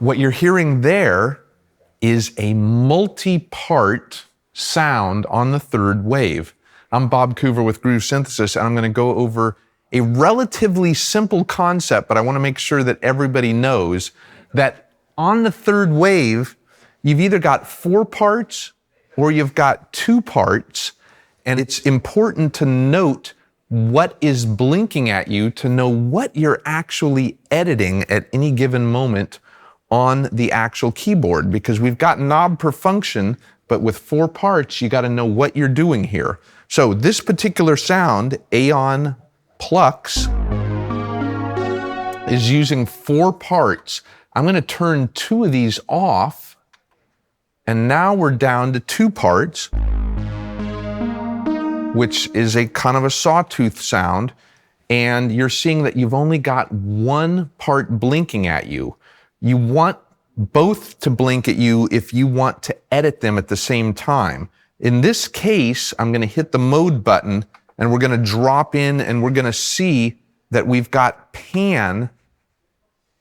What you're hearing there is a multi-part sound on the third wave. I'm Bob Coover with Groove Synthesis, and I'm going to go over a relatively simple concept, but I want to make sure that everybody knows that on the third wave, you've either got 4 parts or you've got 2 parts, and it's important to note what is blinking at you to know what you're actually editing at any given moment on the actual keyboard, because we've got knob per function, but with 4 parts, you got to know what you're doing here. So this particular sound, Aeon Plux, is using 4 parts. I'm going to turn 2 of these off, and now we're down to 2 parts, which is a kind of a sawtooth sound, and you're seeing that you've only got 1 part blinking at you. You want both to blink at you if you want to edit them at the same time. In this case, I'm going to hit the mode button, and we're going to drop in, and we're going to see that we've got pan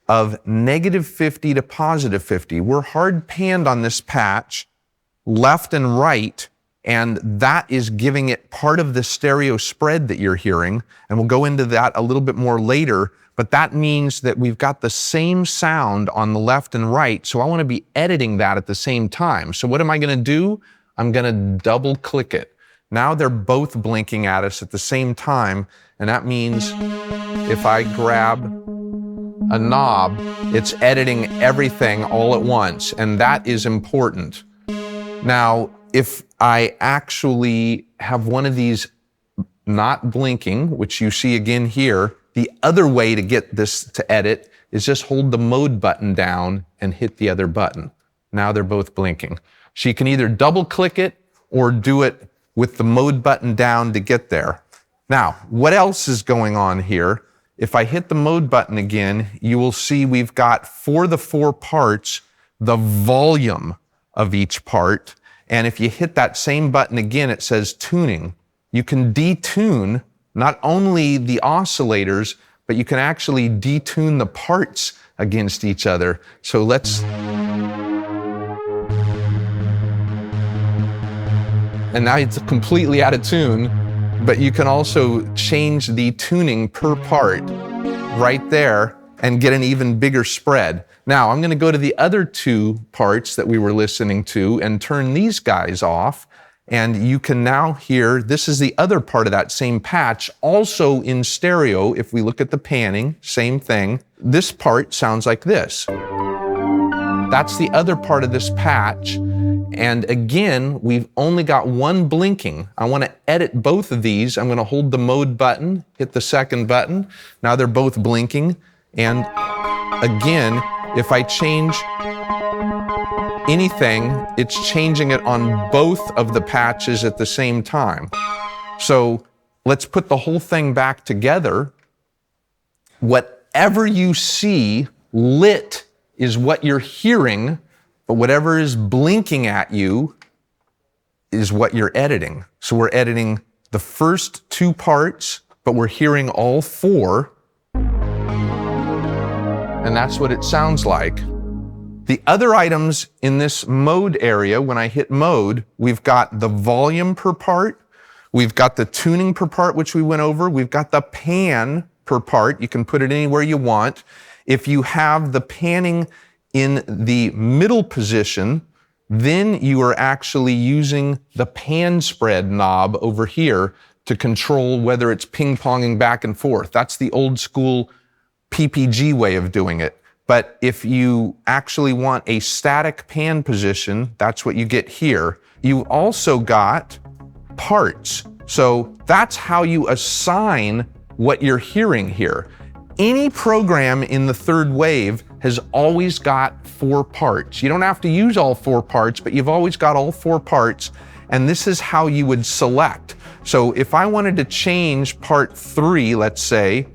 of -50 to +50. We're hard panned on this patch, left and right, and that is giving it part of the stereo spread that you're hearing, and we'll go into that a little bit more later. But that means that we've got the same sound on the left and right, so I want to be editing that at the same time. So what am I going to do? I'm going to double click it. Now they're both blinking at us at the same time, and that means if I grab a knob, it's editing everything all at once, and that is important. Now, if I actually have one of these not blinking, which you see again here, the other way to get this to edit is just hold the mode button down and hit the other button. Now they're both blinking. So you can either double click it or do it with the mode button down to get there. Now, what else is going on here? If I hit the mode button again, you will see we've got, for the 4 parts, the volume of each part. And if you hit that same button again, it says tuning. You can detune not only the oscillators, but you can actually detune the parts against each other. So let's... And now it's completely out of tune, but you can also change the tuning per part right there and get an even bigger spread. Now I'm going to go to the other 2 parts that we were listening to and turn these guys off. And you can now hear, this is the other part of that same patch, also in stereo. If we look at the panning, same thing. This part sounds like this. That's the other part of this patch. And again, we've only got 1 blinking. I want to edit both of these. I'm going to hold the mode button, hit the second button. Now they're both blinking. And again, if I change anything, it's changing it on both of the patches at the same time. So let's put the whole thing back together. Whatever you see lit is what you're hearing, but whatever is blinking at you is what you're editing. So we're editing the first 2 parts, but we're hearing all 4. And that's what it sounds like. The other items in this mode area, when I hit mode, we've got the volume per part, we've got the tuning per part, which we went over, we've got the pan per part. You can put it anywhere you want. If you have the panning in the middle position, then you are actually using the pan spread knob over here to control whether it's ping-ponging back and forth. That's the old school PPG way of doing it. But if you actually want a static pan position, that's what you get here. You also got parts. So that's how you assign what you're hearing here. Any program in the third wave has always got 4 parts. You don't have to use all 4 parts, but you've always got all 4 parts, and this is how you would select. So if I wanted to change part 3, let's say,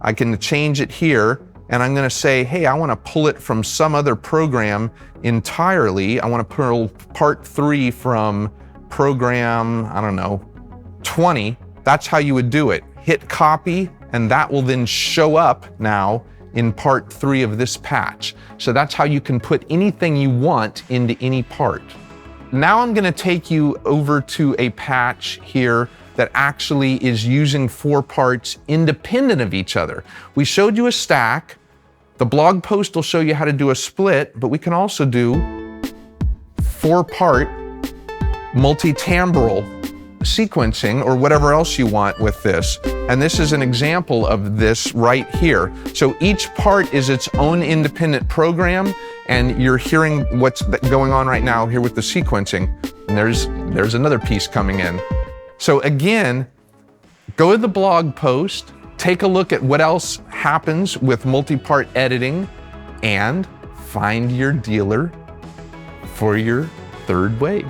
I can change it here, and I'm going to say, hey, I want to pull it from some other program entirely. I want to pull part 3 from program, I don't know, 20. That's how you would do it. Hit copy, and that will then show up now in part 3 of this patch. So that's how you can put anything you want into any part. Now I'm going to take you over to a patch here that actually is using 4 parts independent of each other. We showed you a stack. The blog post will show you how to do a split, but we can also do 4-part multitimbral sequencing or whatever else you want with this. And this is an example of this right here. So each part is its own independent program, and you're hearing what's going on right now here with the sequencing. And there's another piece coming in. So again, go to the blog post, take a look at what else happens with multi-part editing, and find your dealer for your third wave.